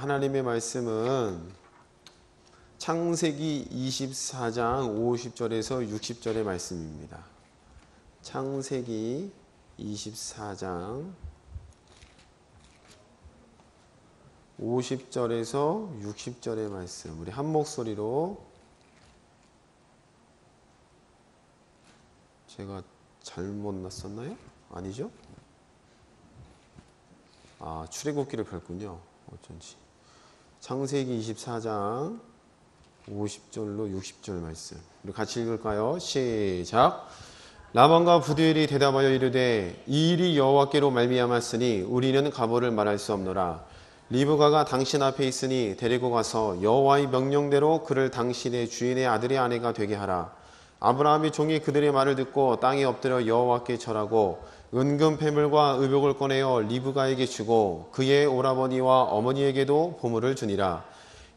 하나님의 말씀은 창세기 24장 50절에서 60절의 말씀입니다. 창세기 24장 50절에서 60절의 말씀, 우리 한 목소리로, 제가 잘못 났었나요? 아니죠? 출애굽기를 펼군요. 어쩐지. 창세기 24장 50절로 60절 말씀, 우리 같이 읽을까요? 시작. 라반과 부두엘이 대답하여 이르되 이 일이 여호와께로 말미암았으니 우리는 가보를 말할 수 없노라. 리브가가 당신 앞에 있으니 데리고 가서 여호와의 명령대로 그를 당신의 주인의 아들의 아내가 되게 하라. 아브라함의 종이 그들의 말을 듣고 땅에 엎드려 여호와께 절하고 은금 패물과 의복을 꺼내어 리브가에게 주고 그의 오라버니와 어머니에게도 보물을 주니라.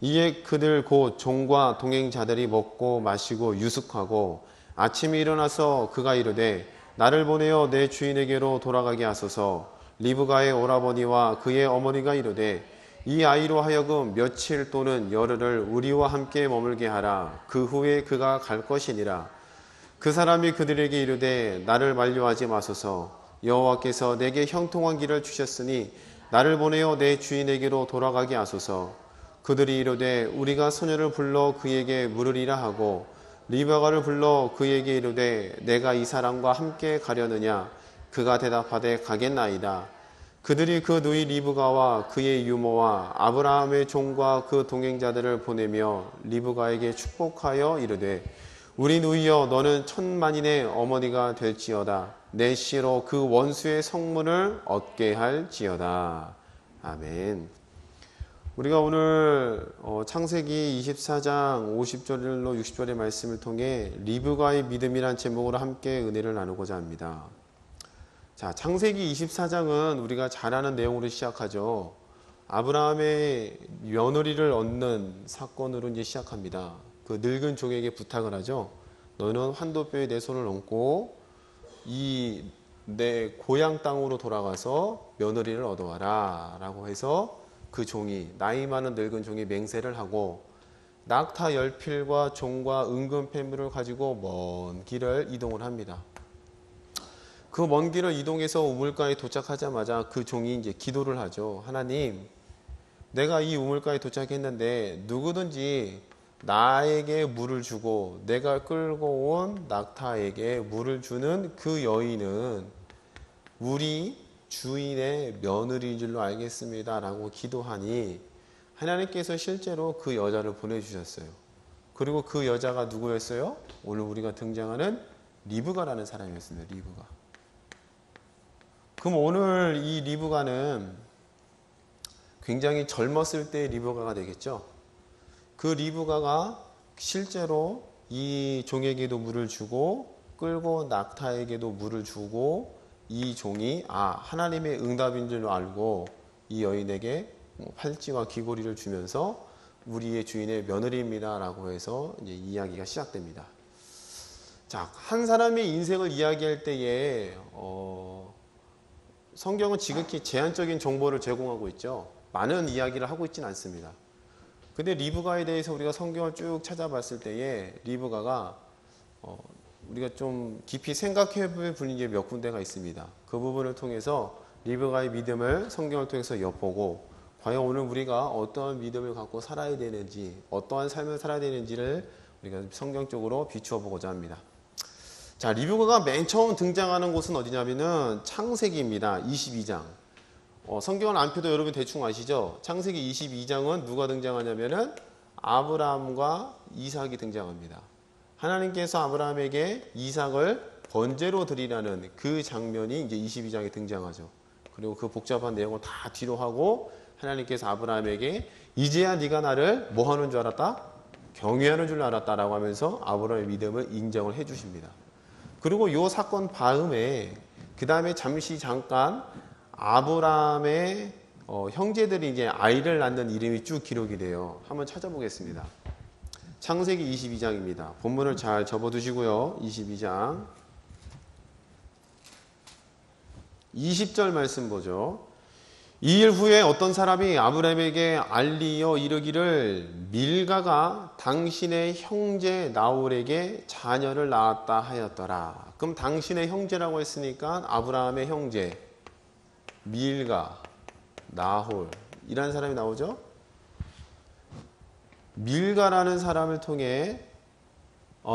이에 그들 곧 종과 동행자들이 먹고 마시고 유숙하고 아침에 일어나서 그가 이르되 나를 보내어 내 주인에게로 돌아가게 하소서. 리브가의 오라버니와 그의 어머니가 이르되 이 아이로 하여금 며칠 또는 열흘을 우리와 함께 머물게 하라. 그 후에 그가 갈 것이니라. 그 사람이 그들에게 이르되 나를 만류하지 마소서. 여호와께서 내게 형통한 길을 주셨으니 나를 보내어 내 주인에게로 돌아가게 하소서. 그들이 이르되 우리가 소녀를 불러 그에게 물으리라 하고 리브가를 불러 그에게 이르되 내가 이 사람과 함께 가려느냐. 그가 대답하되 가겠나이다. 그들이 그 누이 리브가와 그의 유모와 아브라함의 종과 그 동행자들을 보내며 리브가에게 축복하여 이르되 우리 누이여 너는 천만인의 어머니가 될지어다. 내 씨로 그 원수의 성문을 얻게 할지어다. 아멘. 우리가 오늘 창세기 24장 50절로 60절의 말씀을 통해 리브가의 믿음이란 제목으로 함께 은혜를 나누고자 합니다. 자, 창세기 24장은 우리가 잘 아는 내용으로 시작하죠. 아브라함의 며느리를 얻는 사건으로 이제 시작합니다. 그 늙은 종에게 부탁을 하죠. 너는 환도뼈에 내 손을 얹고 이 내 고향 땅으로 돌아가서 며느리를 얻어와라 라고 해서 그 종이, 나이 많은 늙은 종이 맹세를 하고 낙타 10필과 종과 은금 패물을 가지고 먼 길을 이동을 합니다. 그 먼 길을 이동해서 우물가에 도착하자마자 그 종이 이제 기도를 하죠. 하나님, 내가 이 우물가에 도착했는데 누구든지 나에게 물을 주고 내가 끌고 온 낙타에게 물을 주는 그 여인은 우리 주인의 며느리인 줄로 알겠습니다 라고 기도하니 하나님께서 실제로 그 여자를 보내주셨어요. 그리고 그 여자가 누구였어요? 오늘 우리가 등장하는 리브가라는 사람이었습니다. 리브가. 그럼 오늘 이 리브가는 굉장히 젊었을 때의 리브가가 되겠죠. 그 리브가가 실제로 이 종에게도 물을 주고 끌고 낙타에게도 물을 주고 이 종이 하나님의 응답인 줄 알고 이 여인에게 팔찌와 귀고리를 주면서 우리의 주인의 며느리입니다 라고 해서 이제 이야기가 시작됩니다. 자, 한 사람의 인생을 이야기할 때에 성경은 지극히 제한적인 정보를 제공하고 있죠. 많은 이야기를 하고 있지는 않습니다. 근데 리브가에 대해서 우리가 성경을 쭉 찾아봤을 때에 리브가가 우리가 좀 깊이 생각해 볼 분위기에 몇 군데가 있습니다. 그 부분을 통해서 리브가의 믿음을 성경을 통해서 엿보고 과연 오늘 우리가 어떠한 믿음을 갖고 살아야 되는지, 어떠한 삶을 살아야 되는지를 우리가 성경적으로 비추어 보고자 합니다. 자, 리브가가 맨 처음 등장하는 곳은 어디냐면은 창세기입니다. 22장. 성경을 안 펴도 여러분 대충 아시죠? 창세기 22장은 누가 등장하냐면은 아브라함과 이삭이 등장합니다. 하나님께서 아브라함에게 이삭을 번제로 드리라는 그 장면이 이제 22장에 등장하죠. 그리고 그 복잡한 내용을 다 뒤로 하고 하나님께서 아브라함에게 이제야 네가 나를 뭐 하는 줄 알았다? 경외하는 줄 알았다라고 하면서 아브라함의 믿음을 인정을 해 주십니다. 그리고 이 사건 다음에 그 다음에 잠깐 아브라함의 형제들이 이제 아이를 낳는 이름이 쭉 기록이 돼요. 한번 찾아보겠습니다. 창세기 22장입니다. 본문을 잘 접어두시고요. 22장 20절 말씀 보죠. 2일 후에 어떤 사람이 아브라함에게 알리어 이르기를 밀가가 당신의 형제 나홀에게 자녀를 낳았다 하였더라. 그럼 당신의 형제라고 했으니까 아브라함의 형제 밀가, 나홀 이라는 사람이 나오죠. 밀가라는 사람을 통해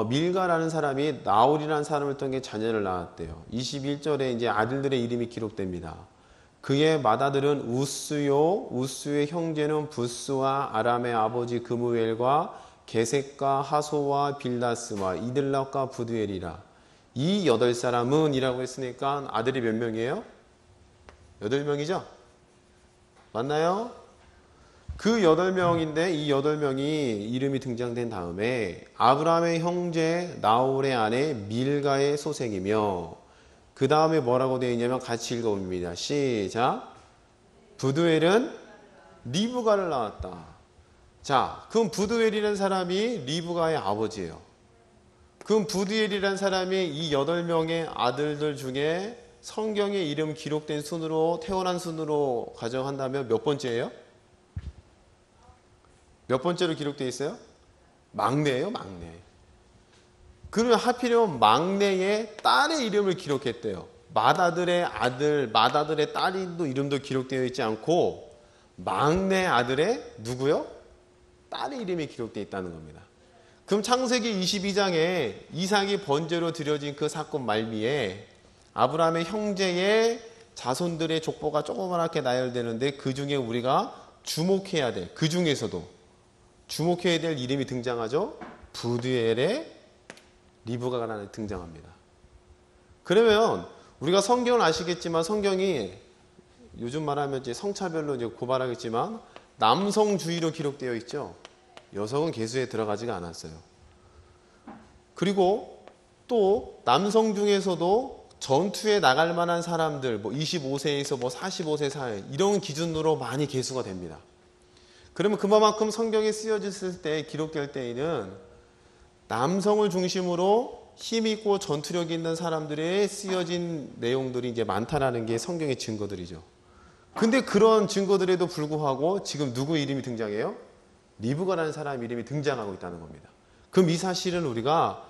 밀가라는 사람이 나홀이라는 사람을 통해 자녀를 낳았대요. 21절에 이제 아들들의 이름이 기록됩니다. 그의 맏아들은 우스요, 우스의 형제는 부스와 아람의 아버지 그무엘과 게색과 하소와 빌다스와 이들락과 부두엘이라. 이 8사람은 이라고 했으니까 아들이 몇 명이에요? 8명이죠? 맞나요? 그 8명인데 이 8명이 이름이 등장된 다음에 아브라함의 형제 나홀의 아내 밀가의 소생이며 그 다음에 뭐라고 되어 있냐면 같이 읽어봅니다. 시작. 부두엘은 리브가를 낳았다. 자, 그럼 부두엘이라는 사람이 리브가의 아버지예요. 그럼 부두엘이라는 사람이 이 8명의 아들들 중에 성경에 이름 기록된 순으로 태어난 순으로 가정한다면 몇 번째예요? 몇 번째로 기록되어 있어요? 막내예요, 막내. 그러면 하필이면 막내의 딸의 이름을 기록했대요. 맏아들의 아들, 맏아들의 딸도 이름도 기록되어 있지 않고 막내 아들의 누구요? 딸의 이름이 기록되어 있다는 겁니다. 그럼 창세기 22장에 이삭이 번제로 드려진 그 사건 말미에 아브라함의 형제의 자손들의 족보가 조그맣게 나열되는데 그 중에 우리가 주목해야 될, 그 중에서도 주목해야 될 이름이 등장하죠. 부두엘의 리브가가 등장합니다. 그러면 우리가 성경을 아시겠지만 성경이 요즘 말하면 이제 성차별로 이제 고발하겠지만 남성주의로 기록되어 있죠. 여성은 계수에 들어가지가 않았어요. 그리고 또 남성 중에서도 전투에 나갈 만한 사람들, 뭐 25세에서 뭐 45세 사이 이런 기준으로 많이 계수가 됩니다. 그러면 그만큼 성경에 쓰여졌을 때 기록될 때에는 남성을 중심으로 힘있고 전투력 있는 사람들의 쓰여진 내용들이 이제 많다라는 게 성경의 증거들이죠. 근데 그런 증거들에도 불구하고 지금 누구 이름이 등장해요? 리브가라는 사람 이름이 등장하고 있다는 겁니다. 그럼 이 사실은 우리가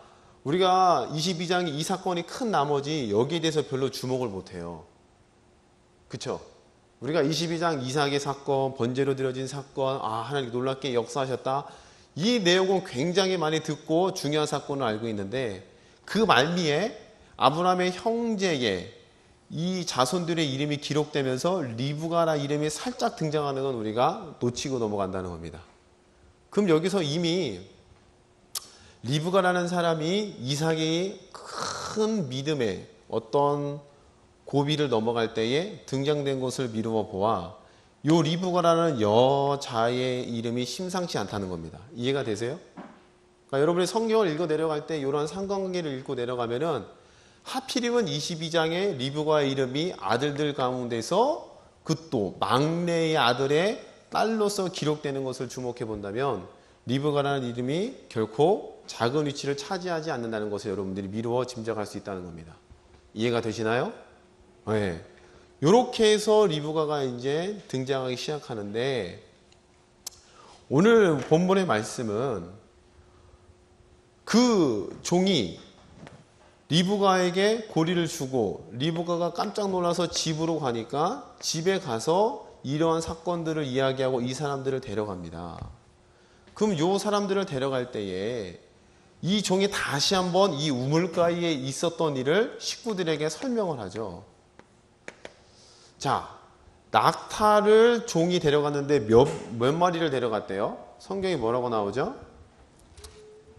22장이 이 사건이 큰 나머지 여기에 대해서 별로 주목을 못해요. 그쵸? 우리가 22장 이삭의 사건, 번제로 드려진 사건, 하나님 놀랍게 역사하셨다. 이 내용은 굉장히 많이 듣고 중요한 사건을 알고 있는데 그 말미에 아브라함의 형제의 이 자손들의 이름이 기록되면서 리브가라 이름이 살짝 등장하는 건 우리가 놓치고 넘어간다는 겁니다. 그럼 여기서 이미 리브가라는 사람이 이삭이 큰 믿음의 어떤 고비를 넘어갈 때에 등장된 것을 미루어 보아 요 리브가라는 여자의 이름이 심상치 않다는 겁니다. 이해가 되세요? 그러니까 여러분이 성경을 읽어 내려갈 때 이런 상관관계를 읽고 내려가면은 하필이면 22장에 리브가의 이름이 아들들 가운데서 그 또 막내의 아들의 딸로서 기록되는 것을 주목해 본다면 리브가라는 이름이 결코 작은 위치를 차지하지 않는다는 것을 여러분들이 미루어 짐작할 수 있다는 겁니다. 이해가 되시나요? 네. 이렇게 해서 리브가가 이제 등장하기 시작하는데 오늘 본문의 말씀은 그 종이 리브가에게 고리를 주고 리브가가 깜짝 놀라서 집으로 가니까 집에 가서 이러한 사건들을 이야기하고 이 사람들을 데려갑니다. 그럼 이 사람들을 데려갈 때에 이 종이 다시 한번 이 우물가에 있었던 일을 식구들에게 설명을 하죠. 자, 낙타를 종이 데려갔는데 몇 마리를 데려갔대요? 성경이 뭐라고 나오죠?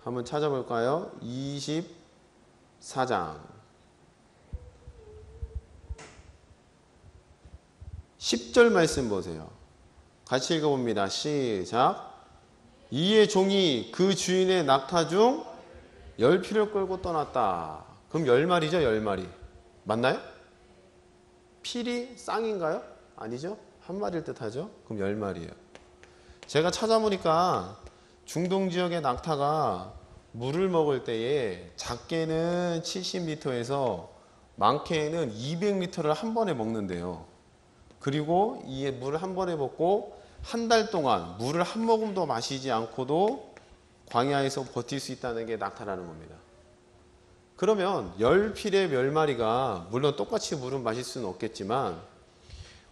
한번 찾아볼까요? 24장 10절 말씀 보세요. 같이 읽어봅니다. 시작. 이에 종이 그 주인의 낙타 중 10피를 끌고 떠났다. 그럼 10마리죠? 10마리. 맞나요? 필이 쌍인가요? 아니죠? 한 마리일 듯하죠? 그럼 10마리예요. 제가 찾아보니까 중동 지역의 낙타가 물을 먹을 때에 작게는 70리터에서 많게는 200리터를 한 번에 먹는데요. 그리고 이 물을 한 번에 먹고 한 달 동안 물을 한 모금도 마시지 않고도 광야에서 버틸 수 있다는 게 낙타라는 겁니다. 그러면 10필의 10마리가 물론 똑같이 물을 마실 수는 없겠지만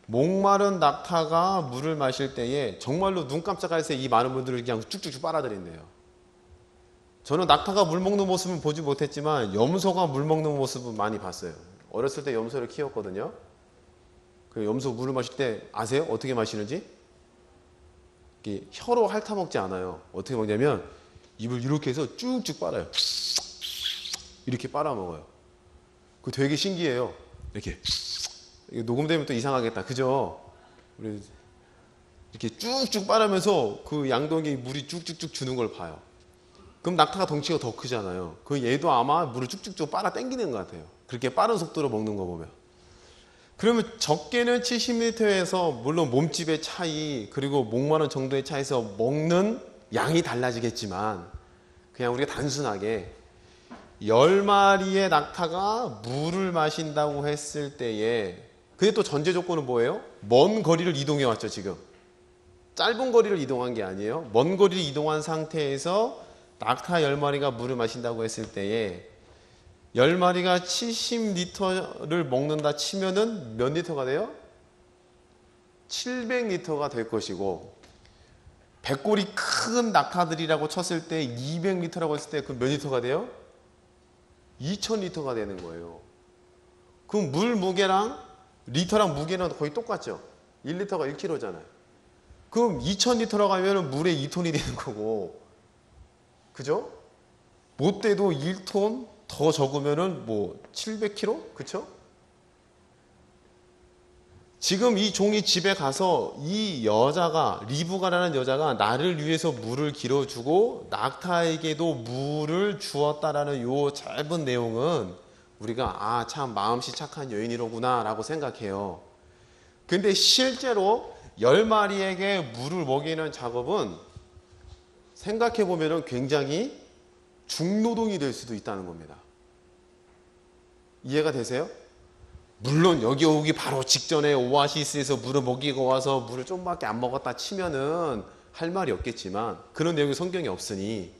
목마른 낙타가 물을 마실 때에 정말로 눈 깜짝할 새 이 많은 분들을 그냥 쭉쭉쭉 빨아들인대요. 저는 낙타가 물 먹는 모습은 보지 못했지만 염소가 물 먹는 모습은 많이 봤어요. 어렸을 때 염소를 키웠거든요. 그 염소 물을 마실 때 아세요? 어떻게 마시는지? 혀로 핥아먹지 않아요. 어떻게 먹냐면 입을 이렇게 해서 쭉쭉 빨아요. 이렇게 빨아먹어요. 그거 되게 신기해요. 이렇게 녹음되면 또 이상하겠다. 그죠? 이렇게 쭉쭉 빨으면서 그 양동이에 물이 쭉쭉쭉 주는 걸 봐요. 그럼 낙타가 덩치가 더 크잖아요. 그 얘도 아마 물을 쭉쭉쭉 빨아 당기는 것 같아요. 그렇게 빠른 속도로 먹는 거 보면. 그러면 적게는 70리터에서 물론 몸집의 차이 그리고 목마른 정도의 차이에서 먹는 양이 달라지겠지만 그냥 우리가 단순하게 10마리의 낙타가 물을 마신다고 했을 때에 근데 또 전제 조건은 뭐예요? 먼 거리를 이동해 왔죠. 지금 짧은 거리를 이동한 게 아니에요. 먼 거리를 이동한 상태에서 낙타 10마리가 물을 마신다고 했을 때에 10마리가 70리터를 먹는다 치면은 몇 리터가 돼요? 700리터가 될 것이고 배꼴이 큰 낙타들이라고 쳤을 때 200리터라고 했을 때 그 몇 리터가 돼요? 2000리터가 되는 거예요. 그럼 물 무게랑 리터랑 무게는 거의 똑같죠. 1리터가 1kg잖아요. 그럼 2000리터라고 하면 물의 2톤이 되는 거고 그죠? 못돼도 1톤 더 적으면은 뭐 700kg? 그쵸? 지금 이 종이 집에 가서 이 여자가 리브가라는 여자가 나를 위해서 물을 길어주고 낙타에게도 물을 주었다라는 요 짧은 내용은 우리가 참 마음씨 착한 여인이로구나 라고 생각해요. 근데 실제로 10마리에게 물을 먹이는 작업은 생각해보면 굉장히 중노동이 될 수도 있다는 겁니다. 이해가 되세요? 물론 여기 오기 바로 직전에 오아시스에서 물을 먹이고 와서 물을 좀밖에 안 먹었다 치면은 할 말이 없겠지만 그런 내용이 성경에 없으니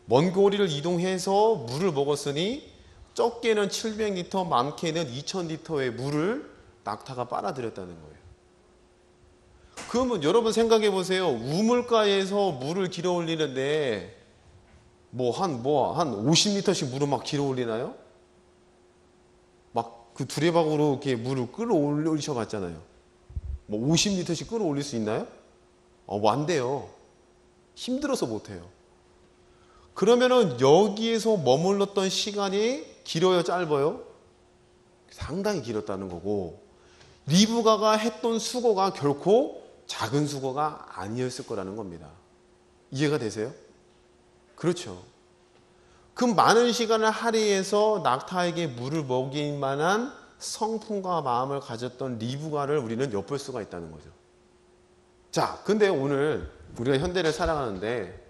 먼 거리를 이동해서 물을 먹었으니 적게는 700리터 많게는 2000리터의 물을 낙타가 빨아들였다는 거예요. 그러면 여러분 생각해 보세요. 우물가에서 물을 길어 올리는데 한 50리터씩 물을 막 길어 올리나요? 막 그 두레박으로 이렇게 물을 끌어올리셔 봤잖아요. 50리터씩 끌어올릴 수 있나요? 안 돼요. 힘들어서 못 해요. 그러면은 여기에서 머물렀던 시간이 길어요, 짧아요? 상당히 길었다는 거고 리브가가 했던 수고가 결코 작은 수고가 아니었을 거라는 겁니다. 이해가 되세요? 그렇죠. 그 많은 시간을 할애해서 낙타에게 물을 먹일 만한 성품과 마음을 가졌던 리브가를 우리는 엿볼 수가 있다는 거죠. 자, 근데 오늘 우리가 현대를 살아가는데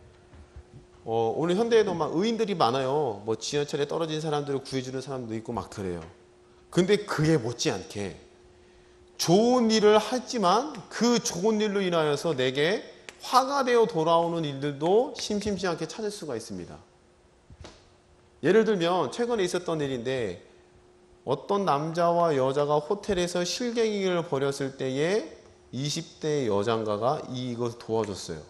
오늘 현대에도 막 의인들이 많아요. 뭐 지하철에 떨어진 사람들을 구해주는 사람도 있고 막 그래요. 근데 그에 못지않게 좋은 일을 했지만 그 좋은 일로 인하여서 내게 화가 되어 돌아오는 일들도 심심치 않게 찾을 수가 있습니다. 예를 들면 최근에 있었던 일인데 어떤 남자와 여자가 호텔에서 실갱이를 벌였을 때에 20대 여장가가 이것을 도와줬어요.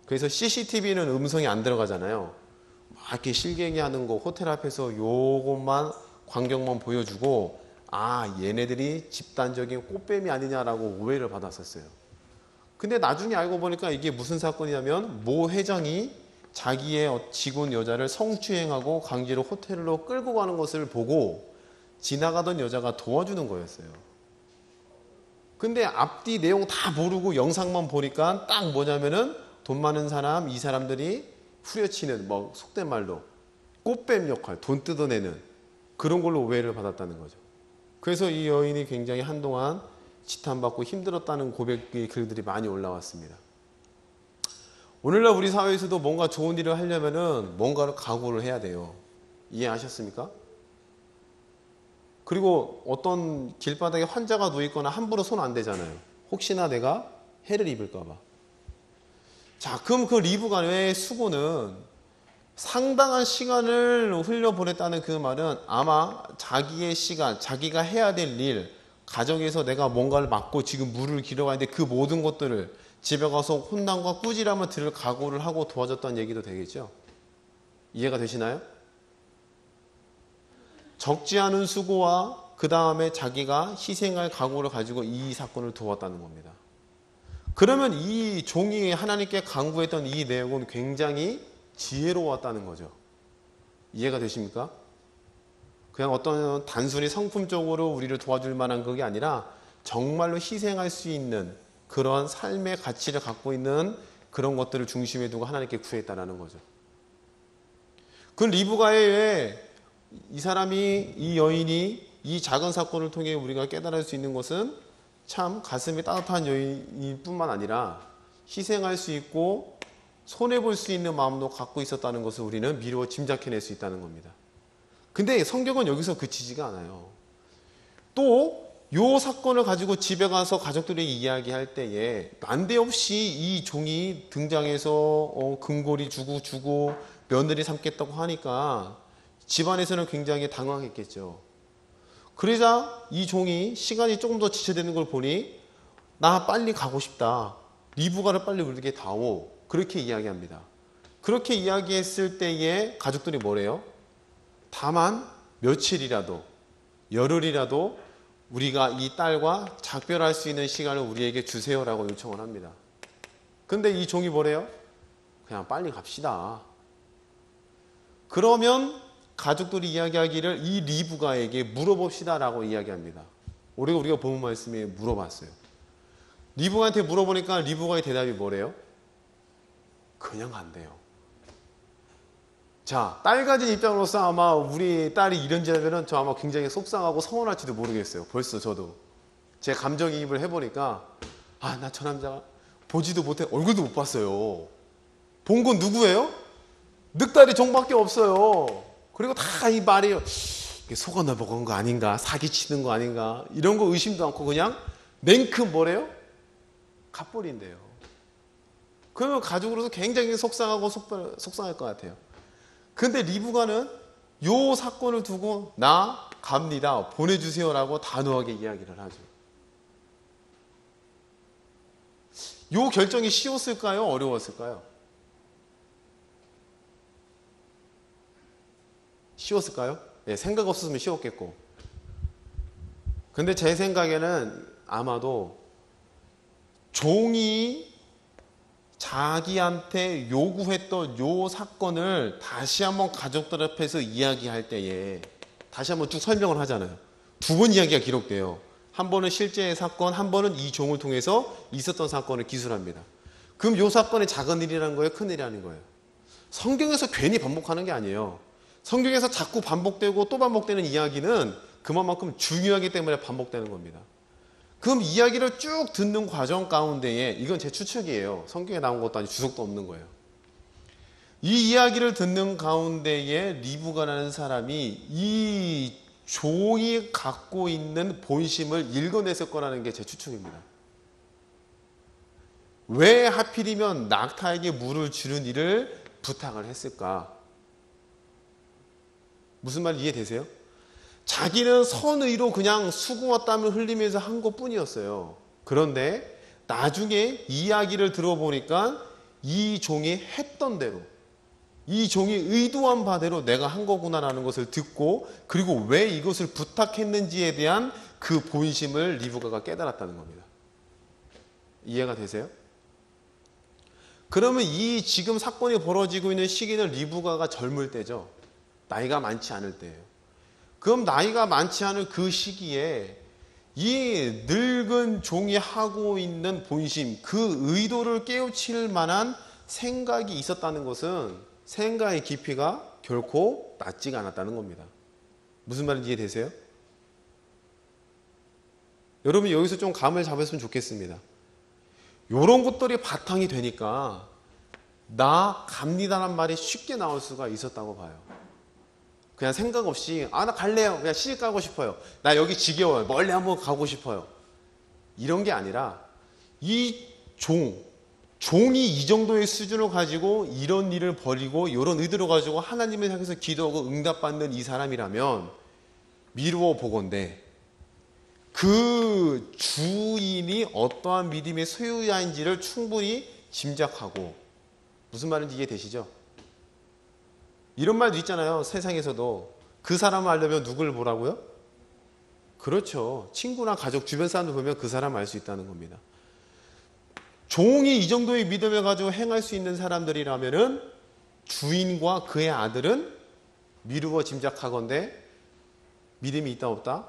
그래서 CCTV는 음성이 안 들어가잖아요. 막 이렇게 실갱이 하는 거 호텔 앞에서 요것만 광경만 보여주고 얘네들이 집단적인 꽃뱀이 아니냐라고 오해를 받았었어요. 근데 나중에 알고 보니까 이게 무슨 사건이냐면 모 회장이 자기의 직원 여자를 성추행하고 강제로 호텔로 끌고 가는 것을 보고 지나가던 여자가 도와주는 거였어요. 근데 앞뒤 내용 다 모르고 영상만 보니까 딱 뭐냐면은 돈 많은 사람, 이 사람들이 후려치는 속된 말로 꽃뱀 역할, 돈 뜯어내는 그런 걸로 오해를 받았다는 거죠. 그래서 이 여인이 굉장히 한동안 지탄받고 힘들었다는 고백의 글들이 많이 올라왔습니다. 오늘날 우리 사회에서도 뭔가 좋은 일을 하려면은 뭔가를 각오를 해야 돼요. 이해하셨습니까? 그리고 어떤 길바닥에 환자가 누워있거나 함부로 손 안 대잖아요. 혹시나 내가 해를 입을까 봐. 자, 그럼 그 리브간의 수고는 상당한 시간을 흘려보냈다는 그 말은 아마 자기의 시간, 자기가 해야 될 일, 가정에서 내가 뭔가를 맡고 지금 물을 길어가는데 그 모든 것들을 집에 가서 혼난과 꾸지람을 들을 각오를 하고 도와줬다는 얘기도 되겠죠. 이해가 되시나요? 적지 않은 수고와 그 다음에 자기가 희생할 각오를 가지고 이 사건을 도왔다는 겁니다. 그러면 이 종이 하나님께 간구했던 이 내용은 굉장히 지혜로웠다는 거죠. 이해가 되십니까? 그냥 어떤 단순히 성품적으로 우리를 도와줄 만한 그게 아니라 정말로 희생할 수 있는 그런 삶의 가치를 갖고 있는 그런 것들을 중심에 두고 하나님께 구했다는 거죠. 그 리브가의 이 사람이, 이 여인이 이 작은 사건을 통해 우리가 깨달을 수 있는 것은 참 가슴이 따뜻한 여인일 뿐만 아니라 희생할 수 있고 손해볼 수 있는 마음도 갖고 있었다는 것을 우리는 미루어 짐작해낼 수 있다는 겁니다. 근데 성경은 여기서 그치지가 않아요. 또 이 사건을 가지고 집에 가서 가족들에게 이야기할 때에 난데없이 이 종이 등장해서 금고리 주고 며느리 삼겠다고 하니까 집안에서는 굉장히 당황했겠죠. 그러자 이 종이 시간이 조금 더 지체되는 걸 보니 나 빨리 가고 싶다. 리브가를 빨리 우리에게 다오. 그렇게 이야기합니다. 그렇게 이야기했을 때에 가족들이 뭐래요? 다만 며칠이라도 열흘이라도 우리가 이 딸과 작별할 수 있는 시간을 우리에게 주세요라고 요청을 합니다. 근데 이 종이 뭐래요? 그냥 빨리 갑시다. 그러면 가족들이 이야기하기를 이 리브가에게 물어봅시다라고 이야기합니다. 우리가 본 말씀에 물어봤어요. 리브가한테 물어보니까 리브가의 대답이 뭐래요? 그냥 간대요. 자, 딸 가진 입장으로서 아마 우리 딸이 이런지 하면은 저 아마 굉장히 속상하고 서운할지도 모르겠어요. 벌써 저도 제 감정이입을 해보니까 나 저 남자가 보지도 못해 얼굴도 못 봤어요. 본 건 누구예요? 늑다리 종밖에 없어요. 그리고 다 이 말이 속아 넘어간 거 아닌가, 사기치는 거 아닌가 이런 거 의심도 않고 그냥 냉큼 뭐래요? 갑돌인데요. 그러면 가족으로서 굉장히 속상하고 속상할 것 같아요. 근데 리브가는 요 사건을 두고 나 갑니다. 보내주세요라고 단호하게 이야기를 하죠. 요 결정이 쉬웠을까요? 어려웠을까요? 쉬웠을까요? 예, 생각 없었으면 쉬웠겠고. 근데 제 생각에는 아마도 종이 자기한테 요구했던 요 사건을 다시 한번 가족들 앞에서 이야기할 때에 다시 한번 쭉 설명을 하잖아요. 두 번 이야기가 기록돼요. 한 번은 실제의 사건, 한 번은 이 종을 통해서 있었던 사건을 기술합니다. 그럼 요 사건이 작은 일이라는 거예요? 큰 일이라는 거예요? 성경에서 괜히 반복하는 게 아니에요. 성경에서 자꾸 반복되고 또 반복되는 이야기는 그만큼 중요하기 때문에 반복되는 겁니다. 그럼 이야기를 쭉 듣는 과정 가운데에 이건 제 추측이에요. 성경에 나온 것도 아니고 주석도 없는 거예요. 이 이야기를 듣는 가운데에 리브가라는 사람이 이 종이 갖고 있는 본심을 읽어냈을 거라는 게 제 추측입니다. 왜 하필이면 낙타에게 물을 주는 일을 부탁을 했을까? 무슨 말 이해되세요? 자기는 선의로 그냥 수고와 땀을 흘리면서 한 것뿐이었어요. 그런데 나중에 이야기를 들어보니까 이 종이 했던 대로, 이 종이 의도한 바대로 내가 한 거구나라는 것을 듣고 그리고 왜 이것을 부탁했는지에 대한 그 본심을 리브가가 깨달았다는 겁니다. 이해가 되세요? 그러면 이 지금 사건이 벌어지고 있는 시기는 리브가가 젊을 때죠. 나이가 많지 않을 때예요. 그럼 나이가 많지 않은 그 시기에 이 늙은 종이 하고 있는 본심, 그 의도를 깨우칠 만한 생각이 있었다는 것은 생각의 깊이가 결코 낮지가 않았다는 겁니다. 무슨 말인지 이해되세요? 여러분 여기서 좀 감을 잡았으면 좋겠습니다. 이런 것들이 바탕이 되니까 나 갑니다란 말이 쉽게 나올 수가 있었다고 봐요. 그냥 생각 없이 나 갈래요. 그냥 시집 가고 싶어요. 나 여기 지겨워요. 멀리 한번 가고 싶어요. 이런 게 아니라 이 종이 이 정도의 수준을 가지고 이런 일을 벌이고 이런 의도를 가지고 하나님을 향해서 기도하고 응답받는 이 사람이라면 미루어 보건대 그 주인이 어떠한 믿음의 소유자인지를 충분히 짐작하고, 무슨 말인지 이해되시죠? 이런 말도 있잖아요. 세상에서도 그 사람을 알려면 누굴 보라고요? 그렇죠. 친구나 가족 주변 사람들 보면 그 사람을 알 수 있다는 겁니다. 종이 이 정도의 믿음을 가지고 행할 수 있는 사람들이라면은 주인과 그의 아들은 미루어 짐작하건대 믿음이 있다 없다?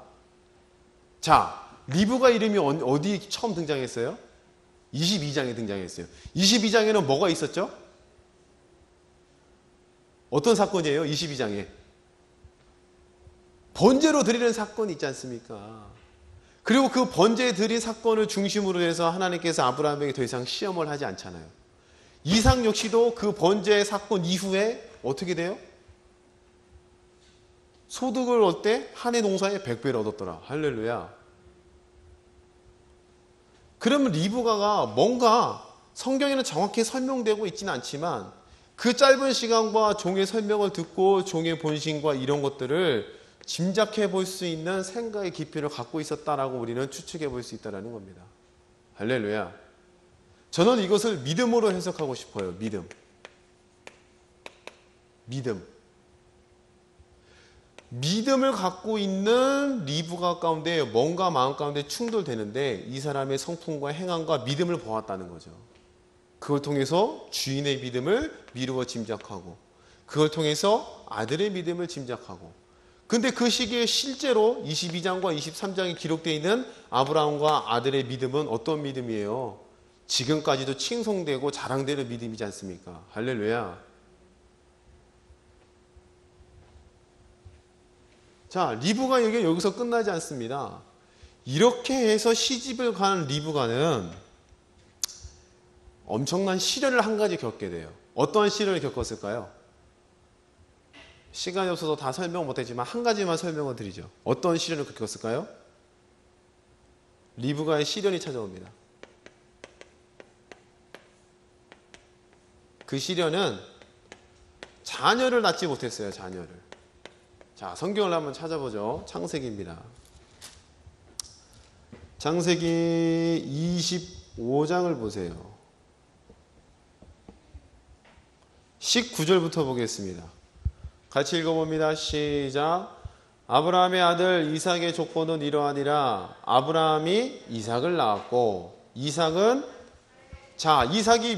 자, 리브가 이름이 어디 처음 등장했어요? 22장에 등장했어요. 22장에는 뭐가 있었죠? 어떤 사건이에요? 22장에 번제로 드리는 사건이 있지 않습니까? 그리고 그 번제 드린 사건을 중심으로 해서 하나님께서 아브라함에게 더 이상 시험을 하지 않잖아요. 이삭 역시도 그 번제 사건 이후에 어떻게 돼요? 소득을 얻을 때 한 해 농사에 100배를 얻었더라. 할렐루야. 그러면 리브가가 뭔가 성경에는 정확히 설명되고 있지는 않지만 그 짧은 시간과 종의 설명을 듣고 종의 본심과 이런 것들을 짐작해 볼 수 있는 생각의 깊이를 갖고 있었다라고 우리는 추측해 볼 수 있다는 겁니다. 할렐루야. 저는 이것을 믿음으로 해석하고 싶어요. 믿음을 갖고 있는 리브가 가운데 뭔가 마음 가운데 충돌되는데 이 사람의 성품과 행함과 믿음을 보았다는 거죠. 그걸 통해서 주인의 믿음을 미루어 짐작하고, 그걸 통해서 아들의 믿음을 짐작하고, 근데 그 시기에 실제로 22장과 23장에 기록되어 있는 아브라함과 아들의 믿음은 어떤 믿음이에요? 지금까지도 칭송되고 자랑되는 믿음이지 않습니까? 할렐루야. 자, 리브가 여기서 끝나지 않습니다. 이렇게 해서 시집을 간 리브가는 엄청난 시련을 한 가지 겪게 돼요. 어떠한 시련을 겪었을까요? 시간이 없어서 다 설명 못했지만 한 가지만 설명을 드리죠. 어떤 시련을 겪었을까요? 리브가의 시련이 찾아옵니다. 그 시련은 자녀를 낳지 못했어요. 자녀를. 자, 성경을 한번 찾아보죠. 창세기입니다. 창세기 25장을 보세요. 19절부터 보겠습니다. 같이 읽어봅니다. 시작. 아브라함의 아들 이삭의 족보는 이러하니라. 아브라함이 이삭을 낳았고, 이삭이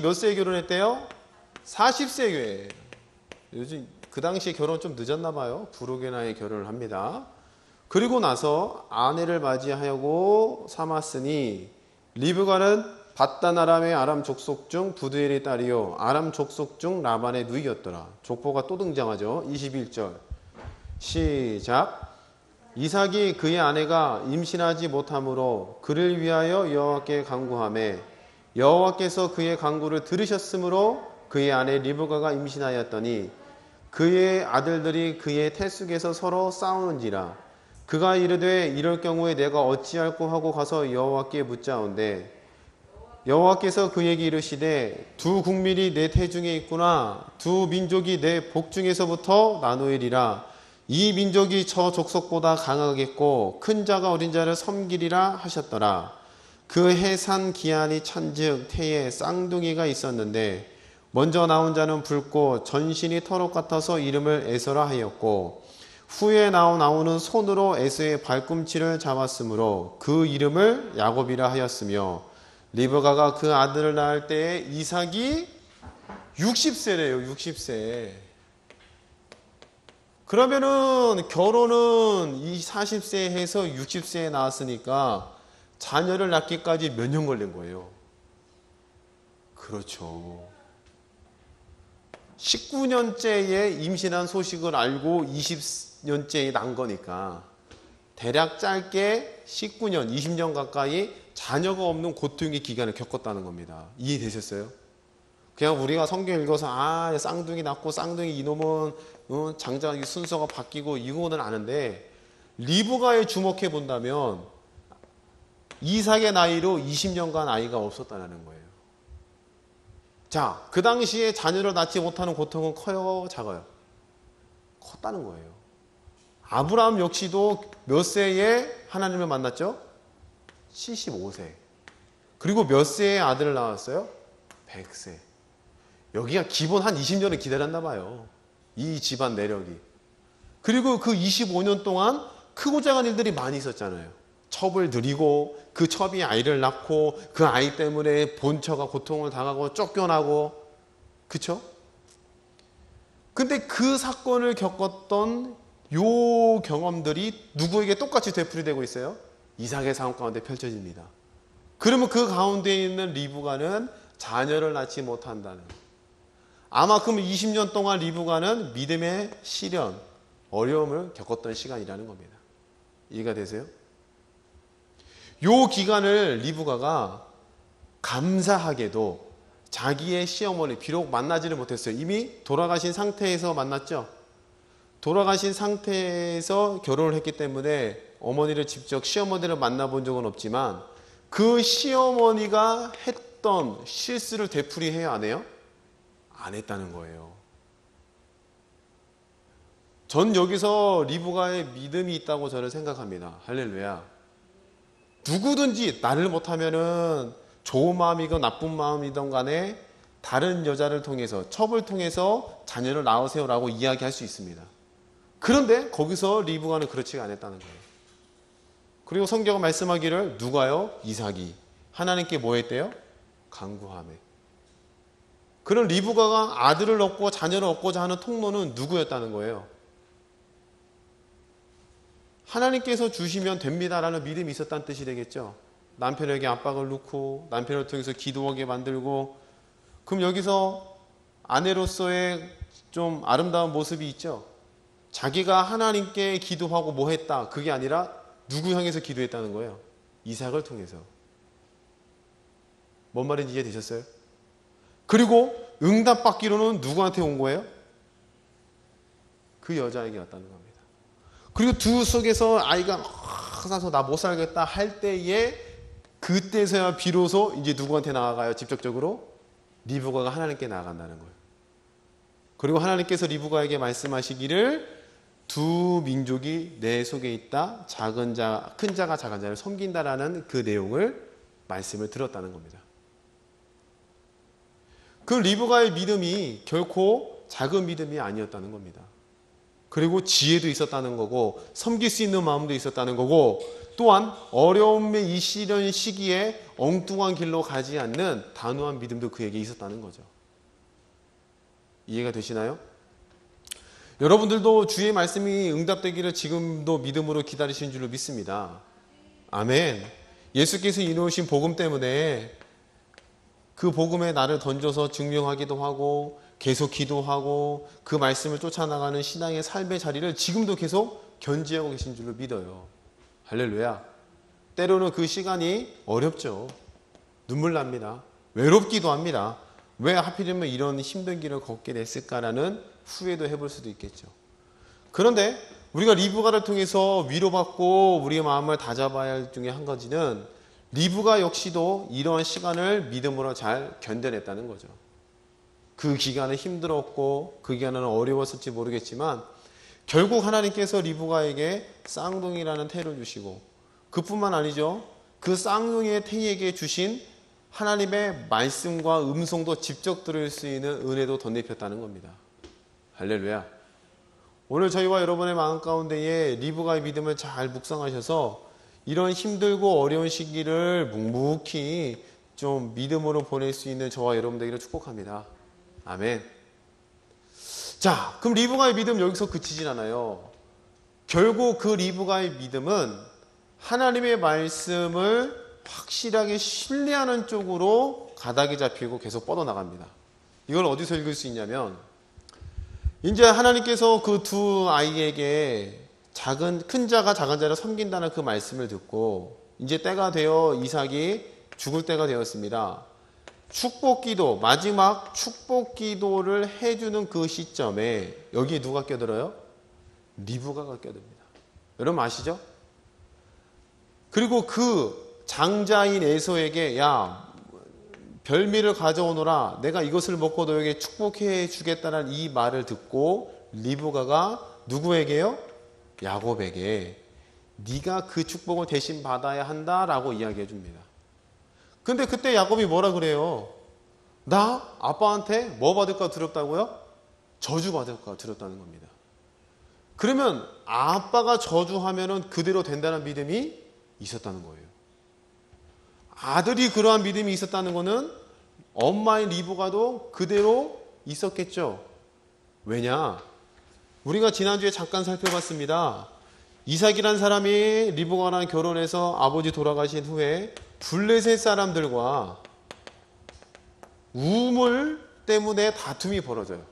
몇 세에 결혼했대요? 40세에. 요즘 그 당시에 결혼 좀 늦었나 봐요. 부르게 나이에 결혼을 합니다. 그리고 나서 아내를 맞이하고 삼았으니 리브가는 밧단 아람의 아람 족속 중 부두엘의 딸이요 아람 족속 중 라반의 누이였더라. 족보가 또 등장하죠. 21절 시작. 이삭이 그의 아내가 임신하지 못하므로 그를 위하여 여호와께 간구하매 여호와께서 그의 간구를 들으셨으므로 그의 아내 리브가가 임신하였더니 그의 아들들이 그의 태숙에서 서로 싸우는지라. 그가 이르되 이럴 경우에 내가 어찌할꼬 하고 가서 여호와께 묻자온대 여호와께서 그에게 이르시되 두 국민이 내 태중에 있구나. 두 민족이 내 복중에서부터 나누이리라. 이 민족이 저 족속보다 강하겠고 큰 자가 어린 자를 섬기리라 하셨더라. 그 해 산 기한이 찬즉 태에 쌍둥이가 있었는데 먼저 나온 자는 붉고 전신이 털옷 같아서 이름을 에서라 하였고 후에 나오는 손으로 에서의 발꿈치를 잡았으므로 그 이름을 야곱이라 하였으며 리브가가 그 아들을 낳을 때에 이삭이 60세래요. 60세. 그러면은 결혼은 이 40세에 해서 60세에 낳았으니까 자녀를 낳기까지 몇 년 걸린 거예요? 그렇죠. 19년째에 임신한 소식을 알고 20년째에 난 거니까 대략 짧게 19년, 20년 가까이 자녀가 없는 고통의 기간을 겪었다는 겁니다. 이해되셨어요? 그냥 우리가 성경 읽어서 쌍둥이 낳고 쌍둥이 이놈은 장자 순서가 바뀌고 이거는 아는데 리브가에 주목해 본다면 이삭의 나이로 20년간 아이가 없었다는 거예요. 자, 그 당시에 자녀를 낳지 못하는 고통은 커요, 작아요? 컸다는 거예요. 아브라함 역시도 몇 세에 하나님을 만났죠? 75세. 그리고 몇 세에 아들을 낳았어요? 100세. 여기가 기본 한 20년을 기다렸나 봐요. 이 집안 내력이. 그리고 그 25년 동안 크고 작은 일들이 많이 있었잖아요. 첩을 들이고 그 첩이 아이를 낳고 그 아이 때문에 본처가 고통을 당하고 쫓겨나고, 그쵸? 근데 그 사건을 겪었던 요 경험들이 누구에게 똑같이 되풀이되고 있어요? 이삭의 삶 가운데 펼쳐집니다. 그러면 그 가운데 있는 리브가는 자녀를 낳지 못한다는, 아마 그럼 20년 동안 리브가는 믿음의 시련, 어려움을 겪었던 시간이라는 겁니다. 이해가 되세요? 요 기간을 리브가가 감사하게도 자기의 시어머니, 비록 만나지를 못했어요. 이미 돌아가신 상태에서 만났죠. 돌아가신 상태에서 결혼을 했기 때문에 어머니를 직접 시어머니를 만나본 적은 없지만 그 시어머니가 했던 실수를 되풀이해야 안 해요? 안 했다는 거예요. 전 여기서 리브가의 믿음이 있다고 저는 생각합니다. 할렐루야. 누구든지 나를 못하면은 좋은 마음이건 나쁜 마음이든 간에 다른 여자를 통해서, 첩을 통해서 자녀를 낳으세요라고 이야기할 수 있습니다. 그런데 거기서 리브가는 그렇지가 않았다는 거예요. 그리고 성경은 말씀하기를 누가요? 이삭이 하나님께 뭐 했대요? 간구하며. 그런 리브가가 아들을 얻고 자녀를 얻고자 하는 통로는 누구였다는 거예요? 하나님께서 주시면 됩니다라는 믿음이 있었다는 뜻이 되겠죠. 남편에게 압박을 넣고 남편을 통해서 기도하게 만들고, 그럼 여기서 아내로서의 좀 아름다운 모습이 있죠. 자기가 하나님께 기도하고 뭐 했다, 그게 아니라 누구 향해서 기도했다는 거예요? 이삭을 통해서. 뭔 말인지 이해되셨어요? 그리고 응답받기로는 누구한테 온 거예요? 그 여자에게 왔다는 겁니다. 그리고 두 속에서 아이가 항상 나 못 살겠다 할 때에 그때서야 비로소 이제 누구한테 나아가요? 직접적으로 리브가가 하나님께 나아간다는 거예요. 그리고 하나님께서 리브가에게 말씀하시기를 두 민족이 내 속에 있다. 작은 자, 큰 자가 작은 자를 섬긴다라는 그 내용을 말씀을 들었다는 겁니다. 그 리브가의 믿음이 결코 작은 믿음이 아니었다는 겁니다. 그리고 지혜도 있었다는 거고 섬길 수 있는 마음도 있었다는 거고, 또한 어려움의 이 시련 시기에 엉뚱한 길로 가지 않는 단호한 믿음도 그에게 있었다는 거죠. 이해가 되시나요? 여러분들도 주의 말씀이 응답되기를 지금도 믿음으로 기다리시는 줄로 믿습니다. 아멘. 예수께서 이루신 복음 때문에 그 복음에 나를 던져서 증명하기도 하고 계속 기도하고 그 말씀을 쫓아나가는 신앙의 삶의 자리를 지금도 계속 견지하고 계신 줄로 믿어요. 할렐루야. 때로는 그 시간이 어렵죠. 눈물 납니다. 외롭기도 합니다. 왜 하필이면 이런 힘든 길을 걷게 됐을까라는 후회도 해볼 수도 있겠죠. 그런데 우리가 리브가를 통해서 위로받고 우리의 마음을 다잡아야 할 중에 한 가지는 리브가 역시도 이러한 시간을 믿음으로 잘 견뎌냈다는 거죠. 그 기간은 힘들었고 그 기간은 어려웠을지 모르겠지만 결국 하나님께서 리브가에게 쌍둥이라는 태를 주시고, 그뿐만 아니죠. 그 쌍둥이의 태에게 주신 하나님의 말씀과 음성도 직접 들을 수 있는 은혜도 덧입혔다는 겁니다. 할렐루야. 오늘 저희와 여러분의 마음 가운데에 리브가의 믿음을 잘 묵상하셔서 이런 힘들고 어려운 시기를 묵묵히 좀 믿음으로 보낼 수 있는 저와 여러분 되기를 축복합니다. 아멘. 자, 그럼 리브가의 믿음 여기서 그치진 않아요. 결국 그 리브가의 믿음은 하나님의 말씀을 확실하게 신뢰하는 쪽으로 가닥이 잡히고 계속 뻗어나갑니다. 이걸 어디서 읽을 수 있냐면, 이제 하나님께서 그 두 아이에게 큰 자가 작은 자를 섬긴다는 그 말씀을 듣고 이제 때가 되어 이삭이 죽을 때가 되었습니다. 축복기도, 마지막 축복기도를 해주는 그 시점에 여기에 누가 껴들어요? 리브가가 껴듭니다. 여러분 아시죠? 그리고 그 장자인 에서에게 야 별미를 가져오너라, 내가 이것을 먹고 너에게 축복해 주겠다는 이 말을 듣고 리브가가 누구에게요? 야곱에게 네가 그 축복을 대신 받아야 한다라고 이야기해 줍니다. 근데 그때 야곱이 뭐라 그래요? 나 아빠한테 뭐 받을까 두렵다고요? 저주 받을까 두렵다는 겁니다. 그러면 아빠가 저주하면은 그대로 된다는 믿음이 있었다는 거예요. 아들이 그러한 믿음이 있었다는 것은 엄마인 리브가도 그대로 있었겠죠. 왜냐? 우리가 지난주에 잠깐 살펴봤습니다. 이삭이란 사람이 리브가랑 결혼해서 아버지 돌아가신 후에 블레셋 사람들과 우물 때문에 다툼이 벌어져요.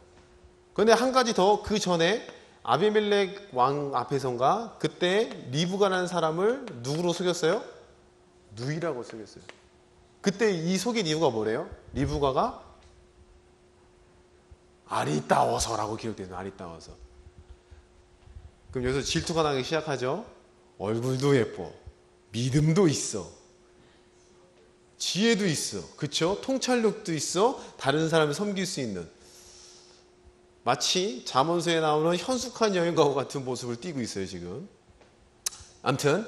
그런데 한 가지 더, 그 전에 아비멜렉 왕 앞에선가 그때 리브가라는 사람을 누구로 속였어요? 누이라고 속였어요. 그때 이 속인 이유가 뭐래요? 리브가가 아리따워서라고 기록되어 있어요. 아리따워서. 그럼 여기서 질투가 나기 시작하죠. 얼굴도 예뻐, 믿음도 있어, 지혜도 있어, 그쵸? 통찰력도 있어, 다른 사람을 섬길 수 있는, 마치 잠언서에 나오는 현숙한 여인과 같은 모습을 띠고 있어요 지금. 아무튼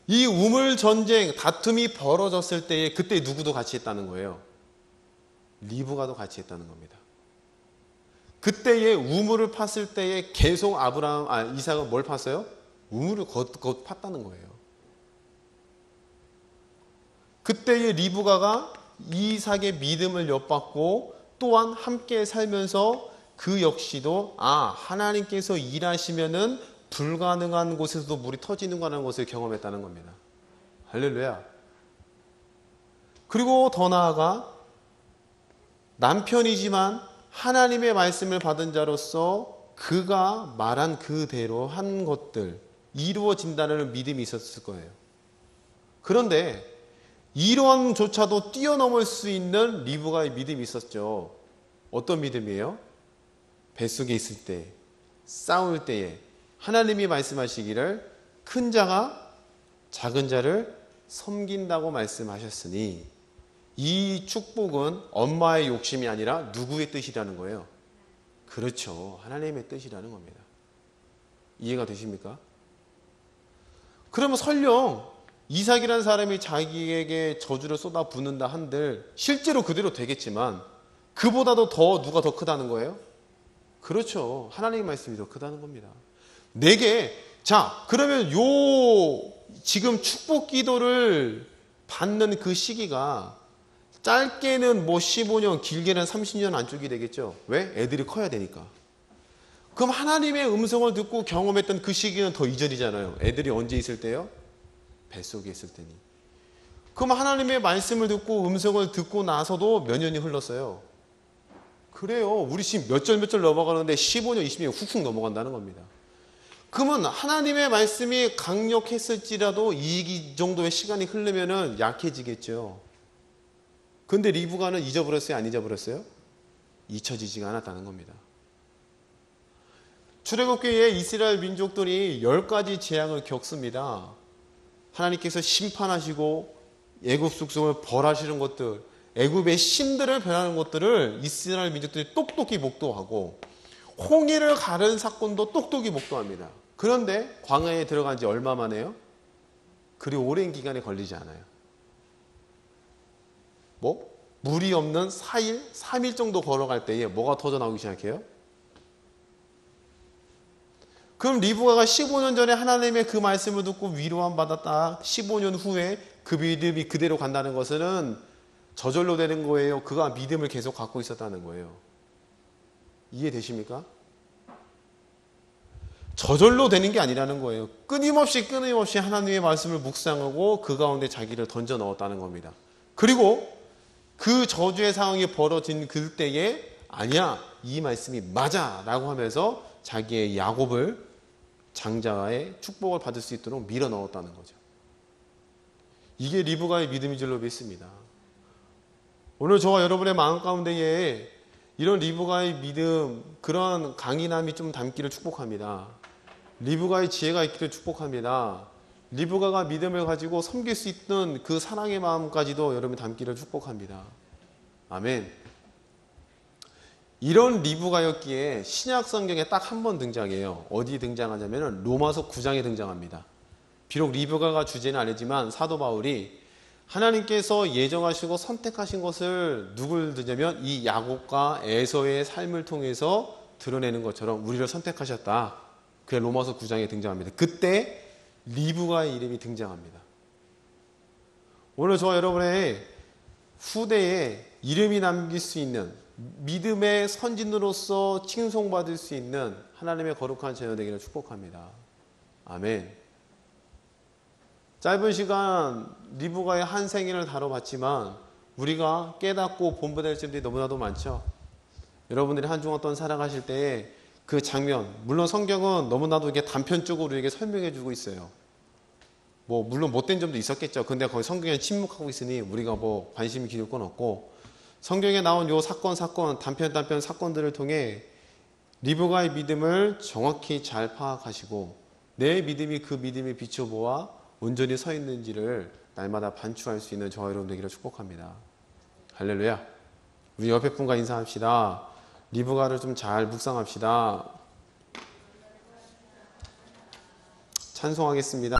이 우물 전쟁, 다툼이 벌어졌을 때에 그때 누구도 같이 했다는 거예요? 리브가도 같이 했다는 겁니다. 그때의 우물을 팠을 때에 계속 이삭은 뭘 팠어요? 우물을 곧 팠다는 거예요. 그때의 리브가가 이삭의 믿음을 엿봤고 또한 함께 살면서 그 역시도 하나님께서 일하시면은 불가능한 곳에서도 물이 터지는구나 것을 경험했다는 겁니다. 할렐루야. 그리고 더 나아가 남편이지만 하나님의 말씀을 받은 자로서 그가 말한 그대로 한 것들 이루어진다는 믿음이 있었을 거예요. 그런데 이러함조차도 뛰어넘을 수 있는 리브가의 믿음이 있었죠. 어떤 믿음이에요? 뱃속에 있을 때, 싸울 때에 하나님이 말씀하시기를 큰 자가 작은 자를 섬긴다고 말씀하셨으니 이 축복은 엄마의 욕심이 아니라 누구의 뜻이라는 거예요? 그렇죠. 하나님의 뜻이라는 겁니다. 이해가 되십니까? 그러면 설령 이삭이라는 사람이 자기에게 저주를 쏟아붓는다 한들 실제로 그대로 되겠지만 그보다도 누가 더 크다는 거예요? 그렇죠. 하나님의 말씀이 더 크다는 겁니다. 내게 그러면 지금 축복 기도를 받는 그 시기가 짧게는 15년, 길게는 30년 안쪽이 되겠죠. 왜? 애들이 커야 되니까. 그럼 하나님의 음성을 듣고 경험했던 그 시기는 더 이전이잖아요. 애들이 언제 있을 때요? 뱃속에 있을 때니. 그럼 하나님의 말씀을 듣고 음성을 듣고 나서도 몇 년이 흘렀어요. 그래요. 우리 지금 몇 절 넘어가는데 15년, 20년 훅훅 넘어간다는 겁니다. 그러면 하나님의 말씀이 강력했을지라도 이 정도의 시간이 흐르면은 약해지겠죠. 근데 리브가는 잊어버렸어요? 안 잊어버렸어요? 잊혀지지가 않았다는 겁니다. 출애굽기에 이스라엘 민족들이 10가지 재앙을 겪습니다. 하나님께서 심판하시고 애굽 숙성을 벌하시는 것들, 애굽의 신들을 변하는 것들을 이스라엘 민족들이 똑똑히 목도하고 홍해를 가른 사건도 똑똑히 목도합니다. 그런데 광야에 들어간 지 얼마 만에요? 그리 오랜 기간에 걸리지 않아요. 물이 없는 4일, 3일 정도 걸어갈 때에 뭐가 터져나오기 시작해요? 그럼 리브가가 15년 전에 하나님의 그 말씀을 듣고 위로함 받았다. 15년 후에 그 믿음이 그대로 간다는 것은 저절로 되는 거예요? 그가 믿음을 계속 갖고 있었다는 거예요. 이해되십니까? 저절로 되는 게 아니라는 거예요. 끊임없이 하나님의 말씀을 묵상하고 그 가운데 자기를 던져 넣었다는 겁니다. 그리고 그 저주의 상황이 벌어진 그때에 아니야, 이 말씀이 맞아 라고 하면서 자기의 야곱을 장자의 축복을 받을 수 있도록 밀어 넣었다는 거죠. 이게 리브가의 믿음인 줄로 믿습니다. 오늘 저와 여러분의 마음 가운데에 이런 리브가의 믿음, 그런 강인함이 좀 담기를 축복합니다. 리브가의 지혜가 있기를 축복합니다. 리브가가 믿음을 가지고 섬길 수 있는 그 사랑의 마음까지도 여러분이 담기를 축복합니다. 아멘. 이런 리브가였기에 신약 성경에 딱 한 번 등장해요. 어디 등장하냐면 로마서 9장에 등장합니다. 비록 리브가가 주제는 아니지만 사도 바울이 하나님께서 예정하시고 선택하신 것을 누굴 드냐면 이 야곱과 에서의 삶을 통해서 드러내는 것처럼 우리를 선택하셨다. 그게 로마서 9장에 등장합니다. 그때 리브가의 이름이 등장합니다. 오늘 저와 여러분의 후대에 이름이 남길 수 있는 믿음의 선진으로서 칭송받을 수 있는 하나님의 거룩한 자녀 되기를 축복합니다. 아멘. 짧은 시간 리브가의 한 생애를 다뤄봤지만 우리가 깨닫고 본받을 점들이 너무나도 많죠. 여러분들이 한 주 어떤 살아가실 때에 그 장면, 물론 성경은 너무나도 이게 단편적으로 우리에게 설명해 주고 있어요. 뭐 물론 못된 점도 있었겠죠. 근데 거기 성경에 침묵하고 있으니 우리가 뭐 관심이 기울 건 없고, 성경에 나온 요 사건 단편 사건들을 통해 리브가의 믿음을 정확히 잘 파악하시고 내 믿음이 그 믿음의 빛을 보아 온전히 서 있는지를 날마다 반추할 수 있는 저와 여러분 되기를 축복합니다. 할렐루야. 우리 옆에 분과 인사합시다. 리브가를 좀 잘 묵상합시다. 찬송하겠습니다.